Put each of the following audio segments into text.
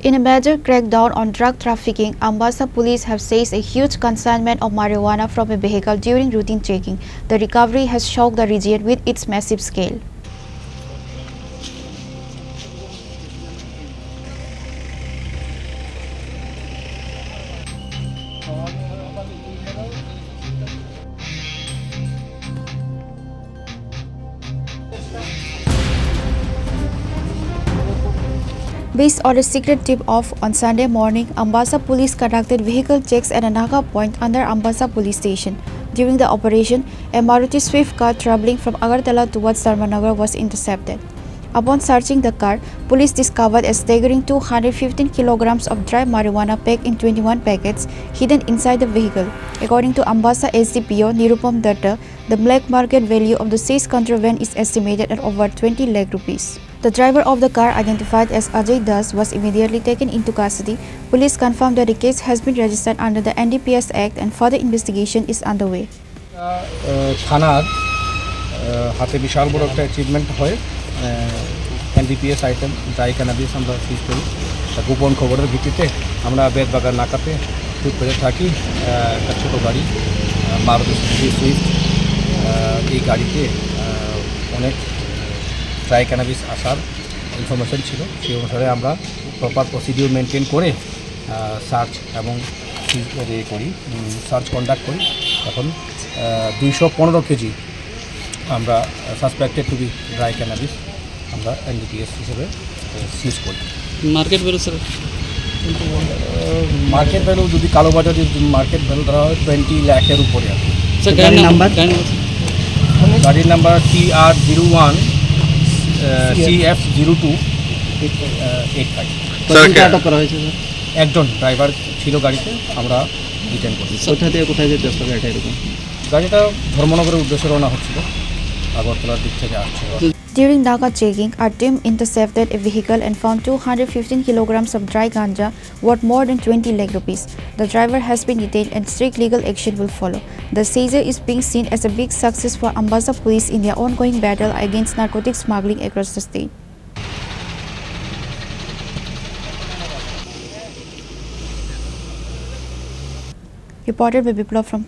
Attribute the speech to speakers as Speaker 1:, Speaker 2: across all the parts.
Speaker 1: In a major crackdown on drug trafficking, Ambassa Police have seized a huge consignment of marijuana from a vehicle during routine checking. The recovery has shocked the region with its massive scale. Based on a secret tip-off on Sunday morning, Ambassa Police conducted vehicle checks at a Naga point under Ambassa Police Station. During the operation, a Maruti Swift car traveling from Agartala towards Dharmanagar was intercepted. Upon searching the car, police discovered a staggering 215 kilograms of dry marijuana packed in 21 packets hidden inside the vehicle. According to Ambassa SDPO Nirupam Datta, the black market value of the seized contraband is estimated at over 20 lakh rupees. The driver of the car, identified as Ajay Das, was immediately taken into custody. Police confirmed that the case has been registered under the NDPS Act and further investigation is underway.
Speaker 2: থানার হাতে বিশাল বড় একটা achievement হয় NDPS item dry cannabis আমরা সিজ করি গোপন খবরের ভিত্তিতে আমরা বেদবাগান নাকাতে ট্রিপুরা থাকি একটা ছোটো গাড়ি মারুতি সুইফট এই গাড়িতে অনেক ড্রাই ক্যানাবিস আসার ইনফরমেশন ছিল সেই অনুসারে আমরা প্রপার প্রসিডিউর মেনটেন করে সার্চ এবং করি সার্চ কন্ডাক্ট করি এখন 215 কেজি আমরা suspected to be dry cannabis আমরা NDPS হিসেবে সিজ করি।
Speaker 3: Market value sir
Speaker 2: market value যদি কালোবাজারে মার্কেট ভ্যালু ধরা হয় 20 লাখের উপরে আছে। গাড়ির নাম্বার TR01 CF02 85। একজন ড্রাইভার ছিল গাড়িতে, আমরা ডিটেইন করি।
Speaker 3: কোথা থেকে কোথায় যেতে আসতো গাড়িটা এরকম?
Speaker 2: গাড়িটা ধর্মনগরের উদ্দেশ্যে রওনা হচ্ছিল, আগরতলার দিক থেকে আসছিল।
Speaker 1: During Naga checking, our team intercepted a vehicle and found 215 kilograms of dry ganja worth more than 20 lakh rupees. The driver has been detained and strict legal action will follow. The seizure is being seen as a big success for Ambassa Police in their ongoing battle against narcotics smuggling across the state. Reported by Biplov from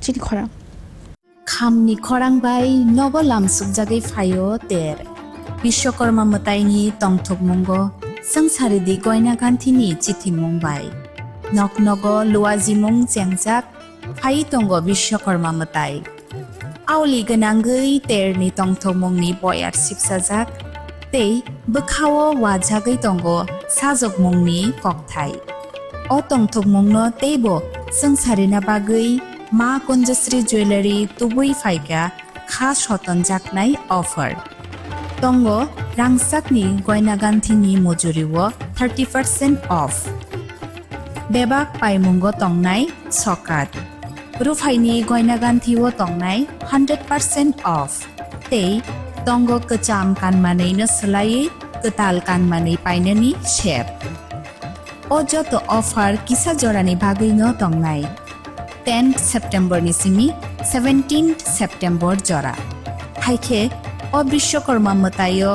Speaker 1: Chini, Khorang.
Speaker 4: Khamni Khorang bai nobo lamsuk jagai phayo ter Bishwakarma mataini tongthok mongo sangsari di goina ganthini chithi mongbai nok nogo luaji mong chengjak phai tongo Bishwakarma matai auli ganangai terni tongthok mongni boyar sipsajak tei bkhao wajagai tongo sajok mongni kokthai o tongthok mongno teibo sangsari na bagai Ma Konjasri Jewelry tubui faika khas hoton jaknai offer. Tongo rangsakni goina ganthini mojuriwo 30% off. Bebak paimungo tongnai sokat. Rufaini goina ganthiwo tongnai 100% off. Tei tongo kecham kanmanai no selai ketal kanmanai painani shep. O joto offer kisa jorani bagai no tongnai. 10th September ni simi 17th September jora haike o Bishwakarma matayo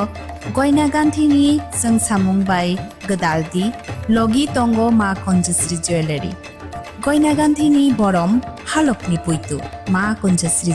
Speaker 4: goina ganthini sangsamung bai gadaldi logi tongo Ma Konjasri Jewelry goina ganthini borom halokni puitu Ma Konjasri